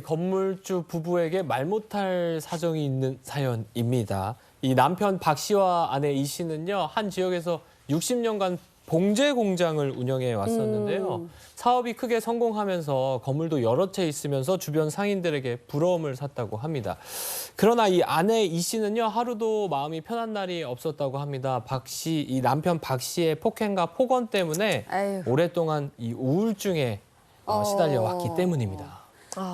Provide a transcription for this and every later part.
건물주 부부에게 말 못할 사정이 있는 사연입니다. 이 남편 박 씨와 아내 이 씨는요, 한 지역에서 60년간 봉제 공장을 운영해 왔었는데요. 사업이 크게 성공하면서 건물도 여러 채 있으면서 주변 상인들에게 부러움을 샀다고 합니다. 그러나 이 아내 이 씨는요, 하루도 마음이 편한 날이 없었다고 합니다. 이 남편 박 씨의 폭행과 폭언 때문에 아유. 오랫동안 이 우울증에 시달려 왔기 때문입니다.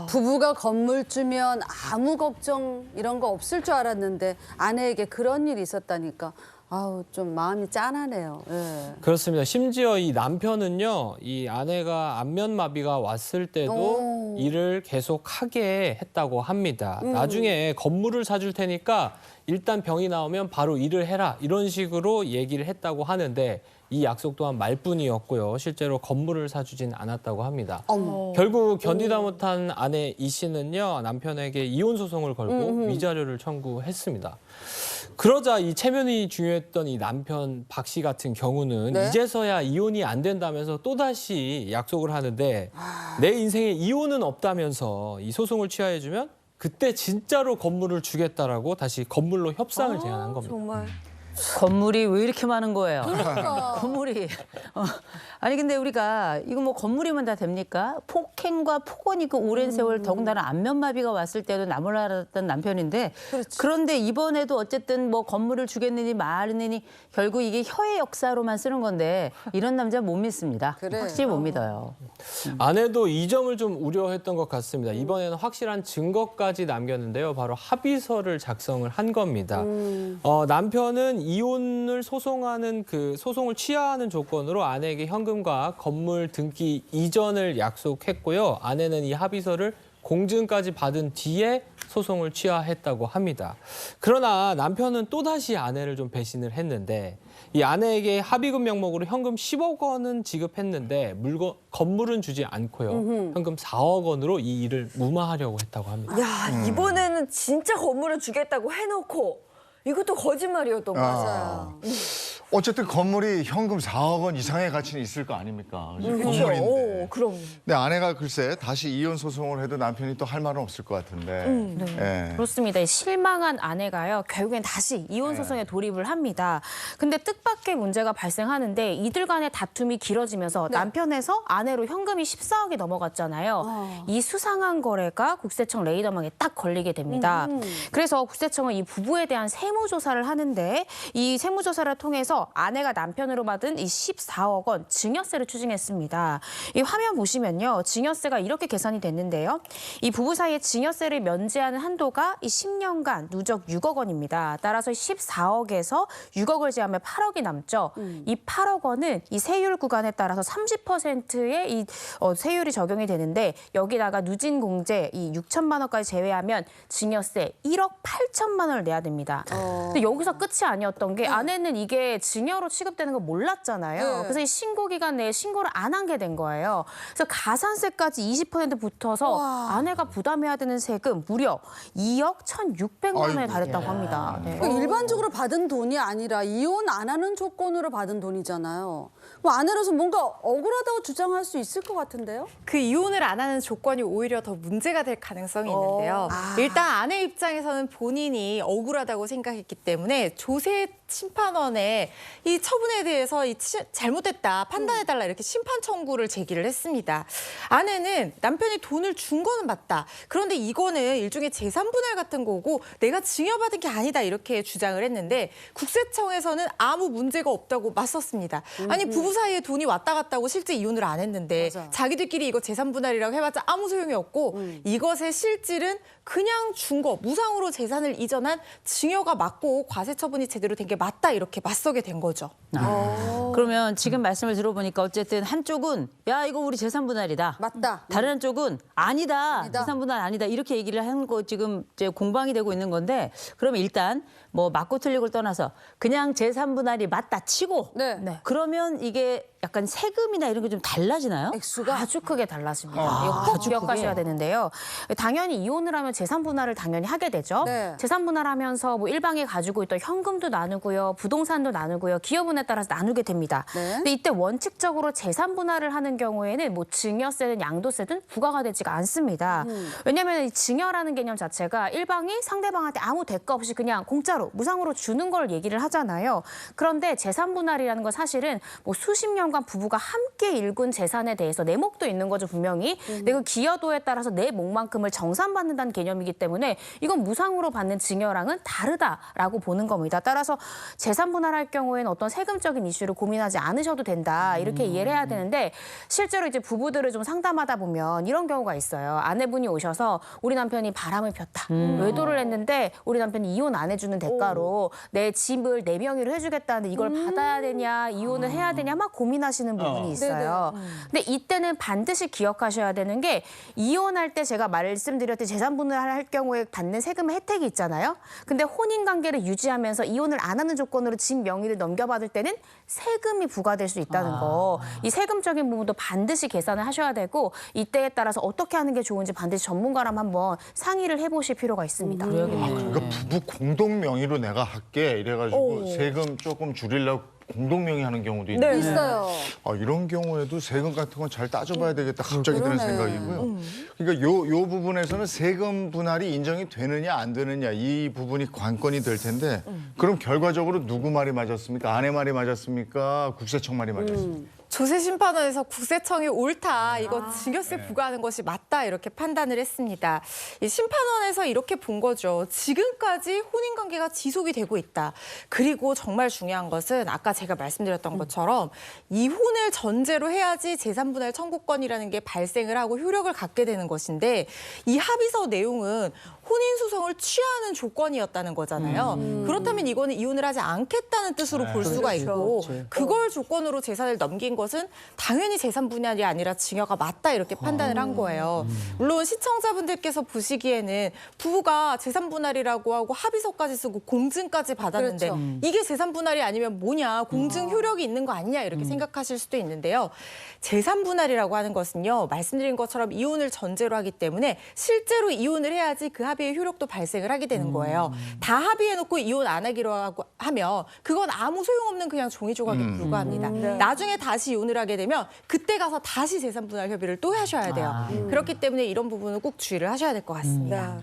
부부가 건물주면 아무 걱정 이런 거 없을 줄 알았는데 아내에게 그런 일이 있었다니까 아우 좀 마음이 짠하네요. 예. 그렇습니다. 심지어 이 남편은요, 이 아내가 안면마비가 왔을 때도 일을 계속 하게 했다고 합니다. 나중에 건물을 사줄 테니까 일단 병이 나오면 바로 일을 해라, 이런 식으로 얘기를 했다고 하는데 이 약속 또한 말뿐이었고요. 실제로 건물을 사주진 않았다고 합니다. 결국 견디다 못한 아내 이 씨는요, 남편에게 이혼 소송을 걸고 위자료를 청구했습니다. 그러자 이 체면이 중요했던 이 남편 박 씨 같은 경우는 네? 이제서야 이혼이 안 된다면서 또다시 약속을 하는데 내 인생에 이혼은 없다면서 이 소송을 취하해주면 그때 진짜로 건물을 주겠다라고 다시 건물로 협상을 제안한 겁니다. 정말. 건물이 왜 이렇게 많은 거예요? 그러니까. 건물이. 아니 근데 우리가 이거 뭐 건물이면 다 됩니까? 폭행과 폭언이 그 오랜 세월 더군다나 안면마비가 왔을 때도 나몰라랐던 남편인데 그렇지. 그런데 이번에도 어쨌든 뭐 건물을 주겠느니 말느니 결국 이게 혀의 역사로만 쓰는 건데 이런 남자 못 믿습니다. 그래. 확실히 못 믿어요. 아내도 이 점을 좀 우려했던 것 같습니다. 이번에는 확실한 증거까지 남겼는데요. 바로 합의서를 작성을 한 겁니다. 남편은 이혼을 소송하는 소송을 취하하는 조건으로 아내에게 현금과 건물 등기 이전을 약속했고요. 아내는 이 합의서를 공증까지 받은 뒤에 소송을 취하했다고 합니다. 그러나 남편은 또다시 아내를 좀 배신을 했는데 이 아내에게 합의금 명목으로 현금 10억 원은 지급했는데 건물은 주지 않고요. 현금 4억 원으로 이 일을 무마하려고 했다고 합니다. 야, 이번에는 진짜 건물을 주겠다고 해놓고 이것도 거짓말이었던 거야. 맞아요. 어쨌든 건물이 현금 4억 원 이상의 가치는 있을 거 아닙니까? 그렇죠. 건물인데. 그럼. 근데 아내가 글쎄 다시 이혼 소송을 해도 남편이 또 할 말은 없을 것 같은데. 예. 그렇습니다. 실망한 아내가요, 결국엔 다시 이혼 소송에 돌입을 합니다. 근데 뜻밖의 문제가 발생하는데 이들 간의 다툼이 길어지면서 남편에서 아내로 현금이 14억이 넘어갔잖아요. 이 수상한 거래가 국세청 레이더망에 딱 걸리게 됩니다. 그래서 국세청은 이 부부에 대한 세무조사를 하는데 이 세무조사를 통해서 아내가 남편으로 받은 이 14억 원 증여세를 추징했습니다. 이 화면 보시면요, 증여세가 이렇게 계산이 됐는데요. 이 부부 사이에 증여세를 면제하는 한도가 이 10년간 누적 6억 원입니다. 따라서 14억에서 6억을 제하면 8억이 남죠. 이 8억 원은 이 세율 구간에 따라서 30%의 이 세율이 적용이 되는데 여기다가 누진 공제 이 6천만 원까지 제외하면 증여세 1억 8천만 원을 내야 됩니다. 근데 여기서 끝이 아니었던 게 아내는 이게 증여로 취급되는 걸 몰랐잖아요. 그래서 이 신고 기간 내에 신고를 안 한 게 된 거예요. 그래서 가산세까지 20% 붙어서 아내가 부담해야 되는 세금 무려 2억 1,600만 원에 달했다고 합니다. 네. 그러니까 일반적으로 받은 돈이 아니라 이혼 안 하는 조건으로 받은 돈이잖아요. 뭐 아내로서 뭔가 억울하다고 주장할 수 있을 것 같은데요? 그 이혼을 안 하는 조건이 오히려 더 문제가 될 가능성이 있는데요. 일단 아내 입장에서는 본인이 억울하다고 생각했기 때문에 조세 심판원에 이 처분에 대해서 잘못됐다 판단해달라 이렇게 심판 청구를 제기를 했습니다. 아내는 남편이 돈을 준 거는 맞다. 그런데 이거는 일종의 재산 분할 같은 거고 내가 증여받은 게 아니다 이렇게 주장을 했는데 국세청에서는 아무 문제가 없다고 맞섰습니다. 아니 부부 사이에 돈이 왔다 갔다 하고 실제 이혼을 안 했는데 맞아. 자기들끼리 이거 재산 분할이라고 해봤자 아무 소용이 없고 이것의 실질은 그냥 준 거, 무상으로 재산을 이전한 증여가 맞고 과세 처분이 제대로 된 게 맞다 이렇게 맞서게 된 거죠. 그러면 지금 말씀을 들어보니까 어쨌든 한쪽은 야 이거 우리 재산 분할이다. 맞다. 다른 한쪽은 아니다. 아니다. 재산 분할 아니다. 이렇게 얘기를 하는 거 지금 이제 공방이 되고 있는 건데 그러면 일단 뭐 맞고 틀리고를 떠나서 그냥 재산 분할이 맞다 치고 네. 그러면 이게 약간 세금이나 이런 게 좀 달라지나요? 액수가 아주 크게 달라집니다. 이거 꼭 기억하셔야 되는데요. 당연히 이혼을 하면 재산 분할을 당연히 하게 되죠. 네. 재산 분할하면서 뭐 일방이 가지고 있던 현금도 나누고요, 부동산도 나누고요, 기여분에 따라서 나누게 됩니다. 네. 근데 이때 원칙적으로 재산 분할을 하는 경우에는 뭐 증여세든 양도세든 부과가 되지가 않습니다. 왜냐하면 이 증여라는 개념 자체가 일방이 상대방한테 아무 대가 없이 그냥 공짜로 무상으로 주는 걸 얘기를 하잖아요. 그런데 재산 분할이라는 건 사실은 뭐 수십 년간 부부가 함께 일군 재산에 대해서 내 몫도 있는 거죠, 분명히. 근데 그 기여도에 따라서 내 몫만큼을 정산받는다는 개념이기 때문에 이건 무상으로 받는 증여랑은 다르다라고 보는 겁니다. 따라서 재산 분할할 경우에는 어떤 세금적인 이슈를 고민하지 않으셔도 된다, 이렇게 이해를 해야 되는데, 실제로 이제 부부들을 좀 상담하다 보면 이런 경우가 있어요. 아내분이 오셔서 우리 남편이 바람을 폈다, 외도를 했는데 우리 남편이 이혼 안 해주는 대가로 내 집을 내 명의로 해주겠다는데 이걸 받아야 되냐, 이혼을 해야 되냐 막 고민하시는 부분이 있어요. 근데 이때는 반드시 기억하셔야 되는 게, 이혼할 때 제가 말씀드렸듯이 재산 분할할 경우에 받는 세금의 혜택이 있잖아요. 근데 혼인 관계를 유지하면서 이혼을 안 하는 조건으로 집 명의를 넘겨받을 때는 세금이 부과될 수 있다는 거. 이 세금적인 부분도 반드시 계산을 하셔야 되고, 이때에 따라서 어떻게 하는 게 좋은지 반드시 전문가랑 한번 상의를 해보실 필요가 있습니다. 그러니까 부부 공동 명의로 내가 할게 이래가지고 세금 조금 줄이려고 공동 명의 하는 경우도 있는데 있어요. 이런 경우에도 세금 같은 건 잘 따져봐야 되겠다 갑자기 드는 그러네. 생각이고요. 그러니까 요 부분에서는 세금 분할이 인정이 되느냐 안 되느냐 이 부분이 관건이 될 텐데 그럼 결과적으로 누구 말이 맞았습니까? 아내 말이 맞았습니까? 국세청 말이 맞았습니까? 조세심판원에서 국세청이 옳다, 이거 증여세 부과하는 것이 맞다, 이렇게 판단을 했습니다. 이 심판원에서 이렇게 본 거죠. 지금까지 혼인관계가 지속이 되고 있다. 그리고 정말 중요한 것은 아까 제가 말씀드렸던 것처럼 이혼을 전제로 해야지 재산분할 청구권이라는 게 발생을 하고 효력을 갖게 되는 것인데, 이 합의서 내용은 혼인소송을 취하는 조건이었다는 거잖아요. 그렇다면 이거는 이혼을 하지 않겠다는 뜻으로 볼 수가 있고, 그걸 조건으로 재산을 넘긴 것은 당연히 재산 분할이 아니라 증여가 맞다, 이렇게 판단을 한 거예요. 물론 시청자분들께서 보시기에는 부부가 재산 분할이라고 하고 합의서까지 쓰고 공증까지 받았는데 그렇죠. 이게 재산 분할이 아니면 뭐냐, 공증 효력이 있는 거 아니냐, 이렇게 생각하실 수도 있는데요. 재산 분할이라고 하는 것은요, 말씀드린 것처럼 이혼을 전제로 하기 때문에 실제로 이혼을 해야지 그 합의의 효력도 발생을 하게 되는 거예요. 다 합의해놓고 이혼 안 하기로 하면 그건 아무 소용없는 그냥 종이 조각에 불과합니다. 나중에 다시 이혼을 하게 되면 그때 가서 다시 재산 분할 협의를 또 하셔야 돼요. 그렇기 때문에 이런 부분은 꼭 주의를 하셔야 될 것 같습니다.